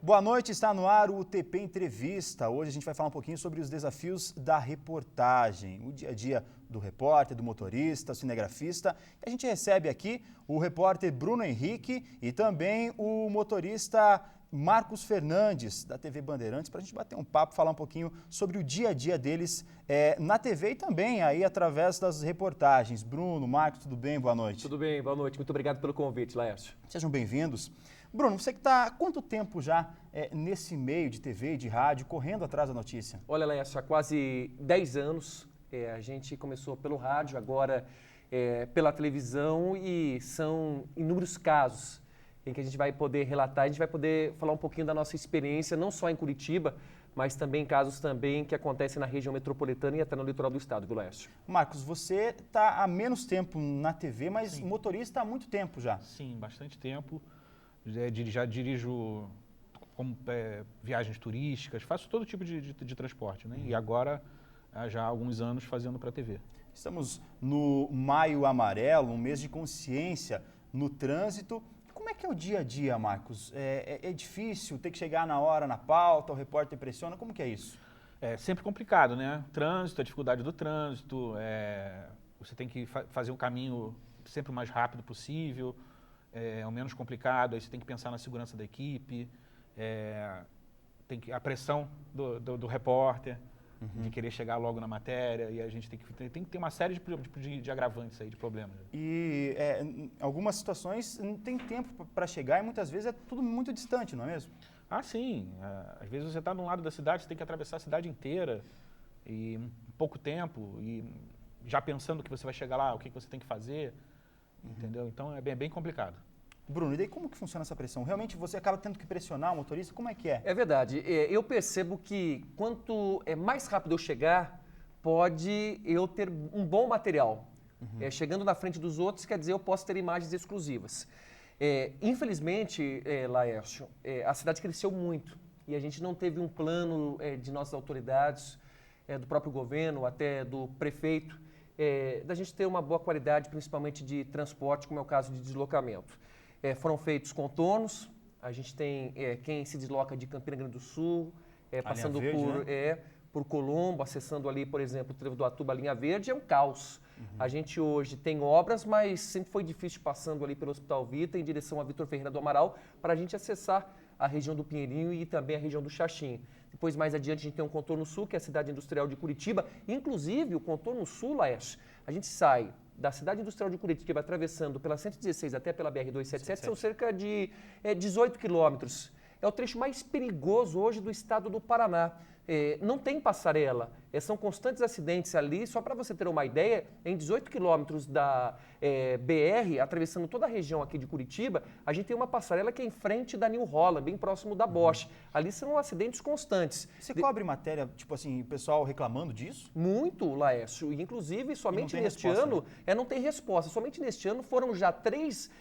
Boa noite, está no ar o TP Entrevista. Hoje a gente vai falar um pouquinho sobre os desafios da reportagem, o dia a dia do repórter, do motorista, cinegrafista. E a gente recebe aqui o repórter Bruno Henrique e também o motorista Marcos Fernandes, da TV Bandeirantes, para a gente bater um papo, falar um pouquinho sobre o dia a dia deles na TV e também aí através das reportagens. Bruno, Marcos, tudo bem? Boa noite. Tudo bem, boa noite. Muito obrigado pelo convite, Laércio. Sejam bem-vindos. Bruno, você que está há quanto tempo já nesse meio de TV e de rádio, correndo atrás da notícia? Olha, Laércio, há quase 10 anos a gente começou pelo rádio, agora pela televisão, e são inúmeros casos em que a gente vai poder relatar, a gente vai poder falar um pouquinho da nossa experiência, não só em Curitiba, mas também casos também que acontecem na região metropolitana e até no litoral do estado, viu, Laércio? Marcos, você está há menos tempo na TV, mas Sim. motorista há muito tempo já. Sim, bastante tempo. Já dirijo viagens turísticas, faço todo tipo de transporte, né? E agora, já há alguns anos, fazendo para a TV. Estamos no Maio Amarelo, um mês de consciência no trânsito. Como é que é o dia a dia, Marcos? É difícil ter que chegar na hora, na pauta, o repórter pressiona? Como que é isso? É sempre complicado, né? Trânsito, a dificuldade do trânsito, você tem que fazer um caminho sempre o mais rápido possível, é o menos complicado, aí você tem que pensar na segurança da equipe, a pressão do repórter, de querer chegar logo na matéria, e a gente tem que ter uma série de agravantes aí, de problemas. E em algumas situações não tem tempo para chegar e muitas vezes é tudo muito distante, não é mesmo? Ah, sim. Às vezes você está num lado da cidade, você tem que atravessar a cidade inteira, e em pouco tempo, e já pensando que você vai chegar lá, o que você tem que fazer, entendeu? Então é bem complicado. Bruno, e daí como que funciona essa pressão? Realmente você acaba tendo que pressionar o motorista? Como é que é? É verdade. Eu percebo que quanto mais rápido eu chegar, pode eu ter um bom material. Chegando na frente dos outros, quer dizer, eu posso ter imagens exclusivas. Infelizmente, Laércio, a cidade cresceu muito e a gente não teve um plano de nossas autoridades, do próprio governo, até do prefeito, da gente ter uma boa qualidade, principalmente de transporte, como é o caso de deslocamento. Foram feitos contornos, a gente tem quem se desloca de Campina Grande do Sul, passando Verde, por Colombo, acessando ali, por exemplo, o Trevo do Atuba, Linha Verde, é um caos. A gente hoje tem obras, mas sempre foi difícil passando ali pelo Hospital Vita, em direção a Vitor Ferreira do Amaral, para a gente acessar a região do Pinheirinho e também a região do Xaxim. Depois, mais adiante, a gente tem um contorno sul, que é a cidade industrial de Curitiba. Inclusive, o contorno sul, Laércio, a gente sai da cidade industrial de Curitiba, atravessando pela 116 até pela BR-277, são cerca de 18 quilômetros. É o trecho mais perigoso hoje do estado do Paraná. Não tem passarela, são constantes acidentes ali. Só para você ter uma ideia, em 18 quilômetros da BR, atravessando toda a região aqui de Curitiba, a gente tem uma passarela que é em frente da New Holland, bem próximo da Bosch. Ali são acidentes constantes. Você cobre matéria, tipo assim, o pessoal reclamando disso? Muito, Laércio. E, inclusive, somente neste ano, não tem resposta. Somente neste ano foram já 3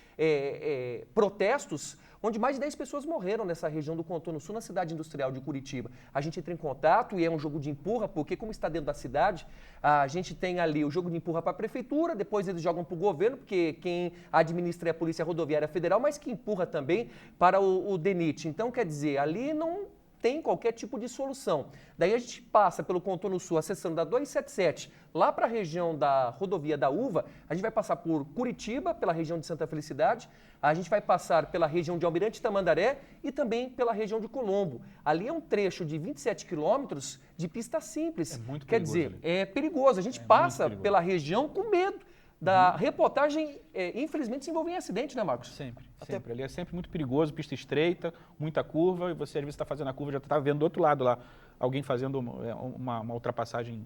protestos, onde mais de 10 pessoas morreram nessa região do Contorno Sul, na cidade industrial de Curitiba. A gente entra em contato e é um jogo de empurra, porque como está dentro da cidade, a gente tem ali o jogo de empurra para a prefeitura, depois eles jogam para o governo, porque quem administra é a Polícia Rodoviária Federal, mas que empurra também para o DENIT. Então, quer dizer, ali não tem qualquer tipo de solução. Daí a gente passa pelo Contorno Sul, acessando da 277, lá para a região da rodovia da Uva, a gente vai passar por Curitiba, pela região de Santa Felicidade, a gente vai passar pela região de Almirante Tamandaré e também pela região de Colombo. Ali é um trecho de 27 quilômetros de pista simples. É muito perigoso. Quer dizer, ali. É perigoso. A gente passa pela região com medo da reportagem, infelizmente, se envolver em acidente, né, Marcos? Sempre. Ali é sempre muito perigoso, pista estreita, muita curva, e você às vezes está fazendo a curva, já está vendo do outro lado lá alguém fazendo uma ultrapassagem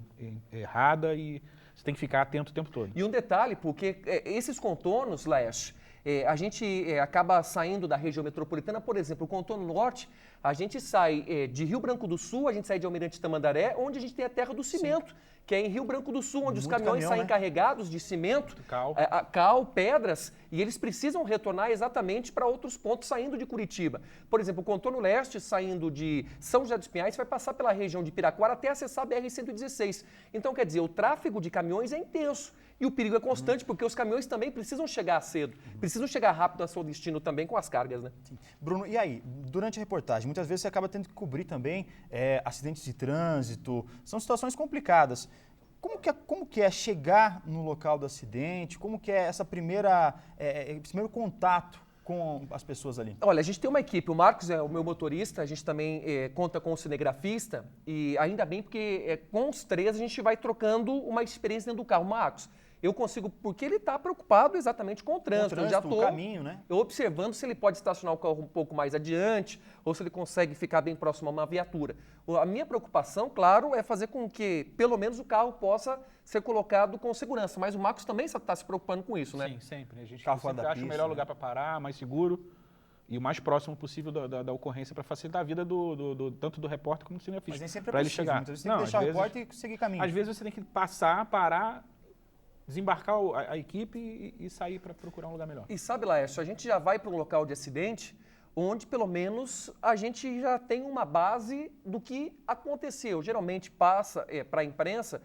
errada, e você tem que ficar atento o tempo todo. E um detalhe, porque esses contornos, Laércio, a gente acaba saindo da região metropolitana, por exemplo, o contorno norte, a gente sai de Rio Branco do Sul, a gente sai de Almirante Tamandaré, onde a gente tem a terra do cimento, que é em Rio Branco do Sul, onde os caminhões saem carregados de cimento, cal, pedras, e eles precisam retornar exatamente para outros pontos saindo de Curitiba. Por exemplo, o contorno leste, saindo de São José dos Pinhais, vai passar pela região de Piraquara até acessar a BR-116. Então, quer dizer, o tráfego de caminhões é intenso. E o perigo é constante, porque os caminhões também precisam chegar cedo, precisam chegar rápido ao seu destino também com as cargas, né? Sim. Bruno, e aí, durante a reportagem, muitas vezes você acaba tendo que cobrir também acidentes de trânsito, são situações complicadas. Como que é chegar no local do acidente? Como que é esse primeiro contato com as pessoas ali? Olha, a gente tem uma equipe, o Marcos é o meu motorista, a gente também conta com o cinegrafista e ainda bem porque com os três a gente vai trocando uma experiência dentro do carro. Marcos, eu consigo, porque ele está preocupado exatamente com o trânsito. Eu já estou o caminho, né? observando se ele pode estacionar o carro um pouco mais adiante ou se ele consegue ficar bem próximo a uma viatura. A minha preocupação, claro, é fazer com que pelo menos o carro possa ser colocado com segurança. Mas o Marcos também está se preocupando com isso, né? Sim, sempre. A gente Carro fora sempre da acha o pista, melhor né? lugar para parar, mais seguro e o mais próximo possível da ocorrência para facilitar a vida tanto do repórter como do cinegrafista. Mas nem sempre é para ele possível. chegar. Muitas vezes tem que deixar o repórter e seguir caminho. Às vezes você tem que passar, parar, desembarcar a equipe e sair para procurar um lugar melhor. E sabe, Laércio, a gente já vai para um local de acidente onde pelo menos a gente já tem uma base do que aconteceu. Geralmente passa para a imprensa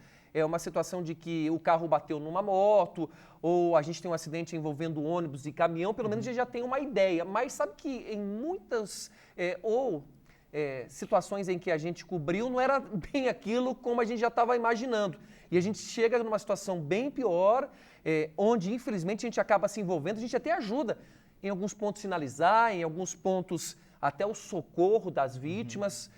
uma situação de que o carro bateu numa moto ou a gente tem um acidente envolvendo ônibus e caminhão, pelo menos a gente já tem uma ideia. Mas sabe que em muitas situações em que a gente cobriu não era bem aquilo como a gente já estava imaginando. E a gente chega numa situação bem pior, onde infelizmente a gente acaba se envolvendo, a gente até ajuda em alguns pontos sinalizar, em alguns pontos até o socorro das vítimas,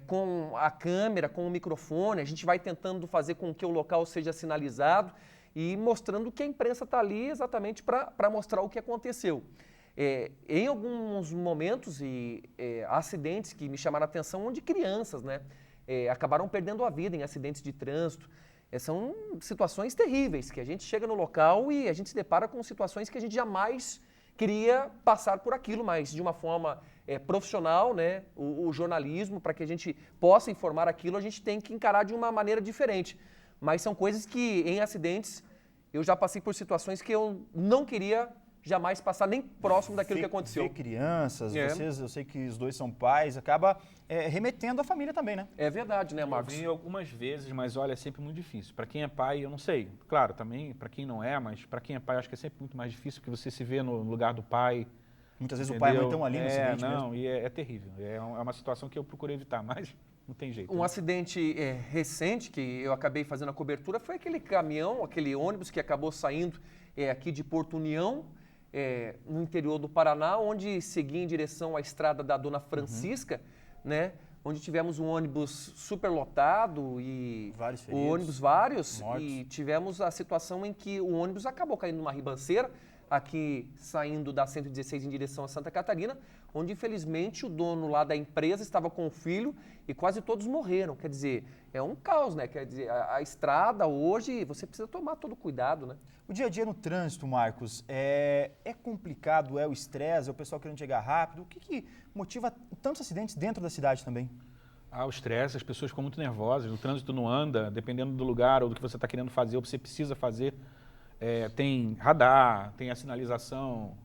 com a câmera, com o microfone, a gente vai tentando fazer com que o local seja sinalizado e mostrando que a imprensa está ali exatamente para mostrar o que aconteceu. Em alguns momentos acidentes que me chamaram a atenção, onde crianças acabaram perdendo a vida em acidentes de trânsito. São situações terríveis, que a gente chega no local e a gente se depara com situações que a gente jamais queria passar por aquilo, mas de uma forma profissional, né? O jornalismo, para que a gente possa informar aquilo, a gente tem que encarar de uma maneira diferente. Mas são coisas que, em acidentes, eu já passei por situações que eu não queria jamais passar nem próximo daquilo que aconteceu. Ver crianças, vocês, eu sei que os dois são pais, acaba remetendo à família também, né? É verdade, né, Marcos? Eu vi algumas vezes, mas olha, é sempre muito difícil. Para quem é pai, eu não sei. Claro, também para quem não é, mas para quem é pai, eu acho que é sempre muito mais difícil, porque você se vê no lugar do pai. Muitas vezes entendeu? o pai e a mãe estão ali no acidente não, mesmo. E é terrível. É uma situação que eu procurei evitar, mas não tem jeito. Um acidente recente que eu acabei fazendo a cobertura foi aquele caminhão, aquele ônibus que acabou saindo aqui de Porto União, no interior do Paraná, onde seguia em direção à estrada da Dona Francisca, né? Onde tivemos um ônibus superlotado e Vários feridos, vários, mortos. e tivemos a situação em que o ônibus acabou caindo numa ribanceira, aqui saindo da 116 em direção a Santa Catarina, onde infelizmente o dono lá da empresa estava com o filho e quase todos morreram. Quer dizer, é um caos, né? Quer dizer, a estrada hoje, você precisa tomar todo cuidado, né? O dia a dia no trânsito, Marcos, é complicado, é o estresse, é o pessoal querendo chegar rápido. O que motiva tantos acidentes dentro da cidade também? O estresse, as pessoas ficam muito nervosas, o trânsito não anda, dependendo do lugar ou do que você está querendo fazer ou que você precisa fazer. Tem radar, tem a sinalização,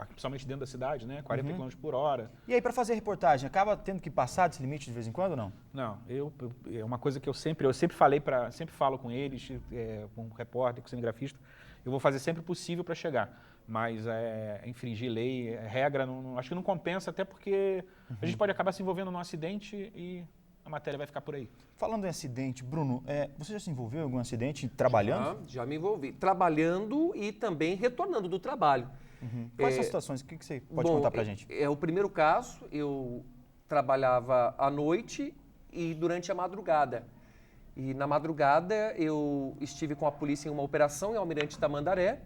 principalmente dentro da cidade, né? 40 km por hora. E aí, para fazer reportagem, acaba tendo que passar desse limite de vez em quando ou não? Não, é uma coisa que eu sempre falei sempre falo com eles, com o repórter, com o cinegrafista, eu vou fazer sempre o possível para chegar. Mas infringir lei, regra, acho que não compensa, até porque a gente pode acabar se envolvendo num acidente e a matéria vai ficar por aí. Falando em acidente, Bruno, você já se envolveu em algum acidente trabalhando? Já me envolvi. Trabalhando e também retornando do trabalho. Quais são as situações? O que você pode contar pra gente? O primeiro caso, eu trabalhava à noite e durante a madrugada. E na madrugada eu estive com a polícia em uma operação em Almirante Tamandaré.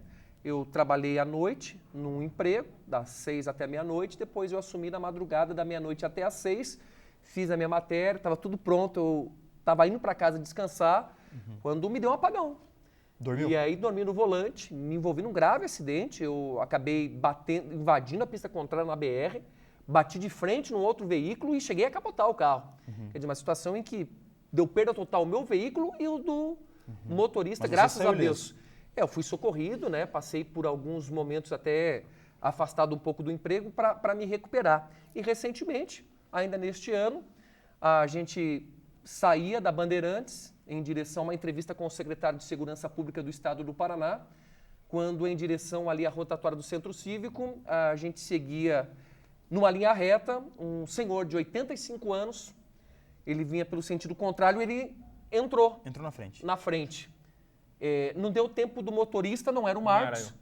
Eu trabalhei à noite num emprego, das 6 até meia-noite. Depois eu assumi na madrugada, da meia-noite até às 6. Fiz a minha matéria, estava tudo pronto. Eu estava indo para casa descansar quando me deu um apagão. Dormiu? E aí dormi no volante, me envolvi num grave acidente. Eu acabei invadindo a pista contrária na BR, bati de frente num outro veículo e cheguei a capotar o carro. Quer dizer, uma situação em que deu perda total o meu veículo e o do motorista, Mas você graças saiu a Deus. Eu fui socorrido, né? Passei por alguns momentos até afastado um pouco do emprego para me recuperar. E recentemente, ainda neste ano, a gente saía da Bandeirantes em direção a uma entrevista com o secretário de Segurança Pública do Estado do Paraná, quando em direção ali à rotatória do Centro Cívico, a gente seguia numa linha reta, um senhor de 85 anos, ele vinha pelo sentido contrário, ele entrou Entrou na frente. na frente. Não deu tempo do motorista, não era o Marcos,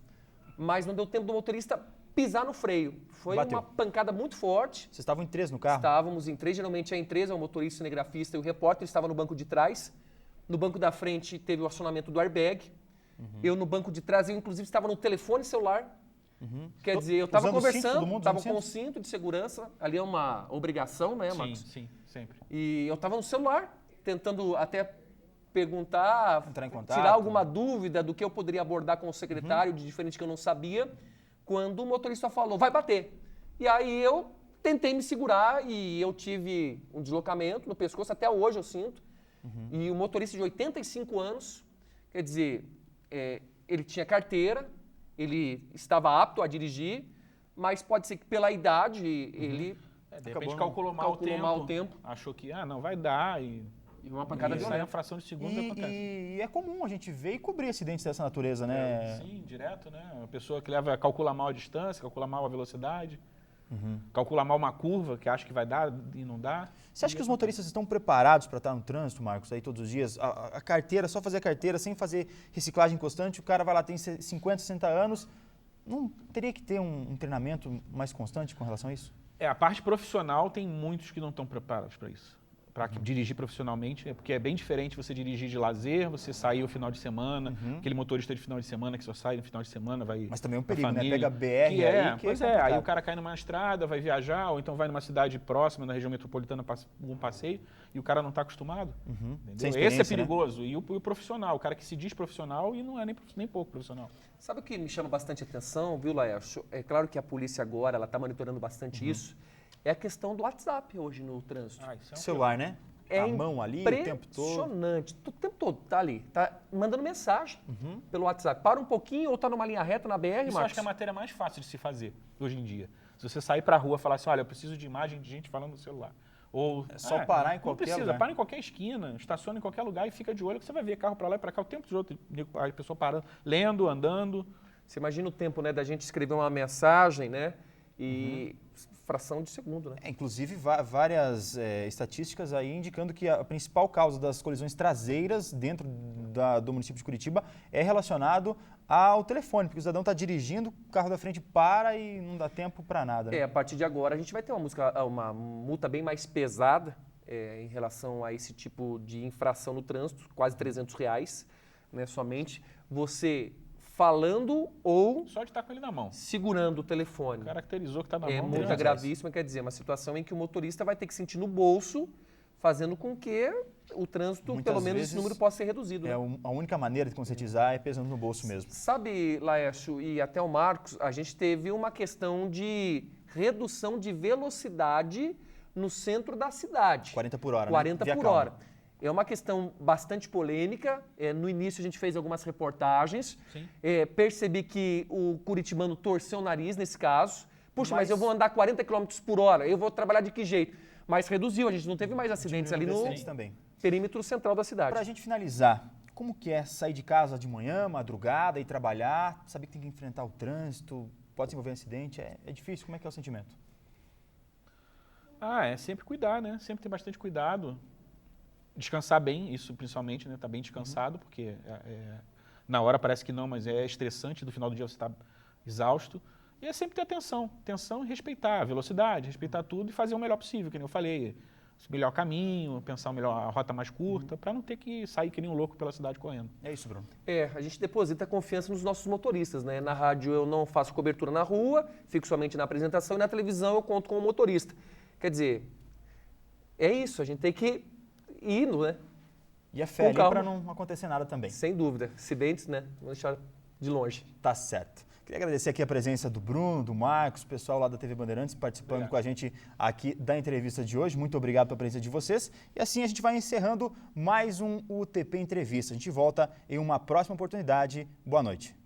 mas não deu tempo do motorista pisar no freio. Foi Bateu. uma pancada muito forte. Vocês estavam em 3 no carro? Estávamos em 3, geralmente é em 3, é o motorista, o cinegrafista e o repórter, estava no banco de trás. No banco da frente teve o acionamento do airbag. Eu no banco de trás, eu inclusive estava no telefone celular. Quer dizer, eu estava Usando o cinto, todo conversando, mundo estava usando com o cinto de segurança, ali é uma obrigação, né, Marcos? Sim, sempre. E eu estava no celular, tentando até perguntar, Entrar em contato. tirar alguma dúvida do que eu poderia abordar com o secretário, de diferente que eu não sabia, quando o motorista falou, vai bater. E aí eu tentei me segurar e eu tive um deslocamento no pescoço, até hoje eu sinto. E o motorista de 85 anos, quer dizer, ele tinha carteira, ele estava apto a dirigir, mas pode ser que pela idade ele De repente Acabou, calculou mal o tempo. Achou que, não, vai dar e uma pancada isso aí é violenta. uma fração de segundos acontece. E é comum a gente ver e cobrir acidentes dessa natureza, né? Sim, direto, né? Uma pessoa que calcula mal a distância, calcula mal a velocidade, calcula mal uma curva que acha que vai dar e não dá. Você acha que os motoristas estão preparados para estar no trânsito, Marcos, aí todos os dias? A carteira, só fazer a carteira sem fazer reciclagem constante, o cara vai lá, tem 50, 60 anos, não teria que ter um treinamento mais constante com relação a isso? A parte profissional tem muitos que não estão preparados para isso. Para dirigir profissionalmente, porque é bem diferente você dirigir de lazer, você sair o final de semana, aquele motorista de final de semana que só sai no final de semana, vai. Mas também é um com a perigo, né? família. Pega BR que aí, pois é, aí o cara cai numa estrada, vai viajar, ou então vai numa cidade próxima, na região metropolitana, algum passeio, e o cara não está acostumado. Sem Esse é experiência, perigoso. Né? E o profissional, o cara que se diz profissional e não é nem pouco profissional. Sabe o que me chama bastante atenção, viu, Laércio? É claro que a polícia agora está monitorando bastante isso. É a questão do WhatsApp hoje no trânsito. Isso é um Celular, né? É a mão ali o tempo todo. Impressionante. O tempo todo tá ali. Tá mandando mensagem pelo WhatsApp. Para um pouquinho ou tá numa linha reta na BR, Isso eu Marcos? acho que é a matéria mais fácil de se fazer hoje em dia. Se você sair pra rua e falar assim, olha, eu preciso de imagem de gente falando no celular. Ou, É só parar em não qualquer precisa, lugar. para em qualquer esquina, estaciona em qualquer lugar e fica de olho que você vai ver carro pra lá e pra cá o tempo todo. A pessoa parando, lendo, andando. Você imagina o tempo, né, da gente escrever uma mensagem, né? E fração de segundo, né? Inclusive, várias estatísticas aí indicando que a principal causa das colisões traseiras dentro do município de Curitiba é relacionado ao telefone, porque o cidadão está dirigindo, o carro da frente para e não dá tempo para nada. Né? A partir de agora a gente vai ter uma multa bem mais pesada em relação a esse tipo de infração no trânsito, quase R$300, né, somente. Você falando ou Só de estar com ele na mão. segurando o telefone. Caracterizou que está na mão. Multa R$300. gravíssima, quer dizer, uma situação em que o motorista vai ter que sentir no bolso, fazendo com que o trânsito, Muitas pelo menos vezes, esse número, possa ser reduzido. Né? A única maneira de conscientizar é pesando no bolso mesmo. Sabe, Laércio e até o Marcos, a gente teve uma questão de redução de velocidade no centro da cidade. 40 por hora, 40 né? Via por calma. hora. É uma questão bastante polêmica. No início a gente fez algumas reportagens. Sim. Percebi que o curitibano torceu o nariz nesse caso. Puxa, mas Mas- eu vou andar 40 km por hora, eu vou trabalhar de que jeito? Mas reduziu, a gente não teve mais acidentes ali no Acidentes também. perímetro central da cidade. Para a gente finalizar, como que é sair de casa de manhã, madrugada, e trabalhar, saber que tem que enfrentar o trânsito, pode se envolver em acidente, é difícil, como é que é o sentimento? É sempre cuidar, né? Sempre ter bastante cuidado. Descansar bem, isso principalmente, né? Tá bem descansado, porque na hora parece que não, mas é estressante, no final do dia você está exausto. E é sempre ter atenção e respeitar a velocidade, respeitar tudo e fazer o melhor possível, que nem eu falei. O melhor caminho, pensar a rota mais curta, para não ter que sair que nem um louco pela cidade correndo. É isso, Bruno. A gente deposita confiança nos nossos motoristas, né? Na rádio eu não faço cobertura na rua, fico somente na apresentação e na televisão eu conto com o motorista. Quer dizer, é isso, a gente tem que ir indo, né? E a fé Com ali calma. para não acontecer nada também. Sem dúvida. Acidentes, né? Vamos deixar de longe. Tá certo. Queria agradecer aqui a presença do Bruno, do Marcos, o pessoal lá da TV Bandeirantes participando com a gente aqui da entrevista de hoje. Muito obrigado pela presença de vocês. E assim a gente vai encerrando mais um UTP Entrevista. A gente volta em uma próxima oportunidade. Boa noite.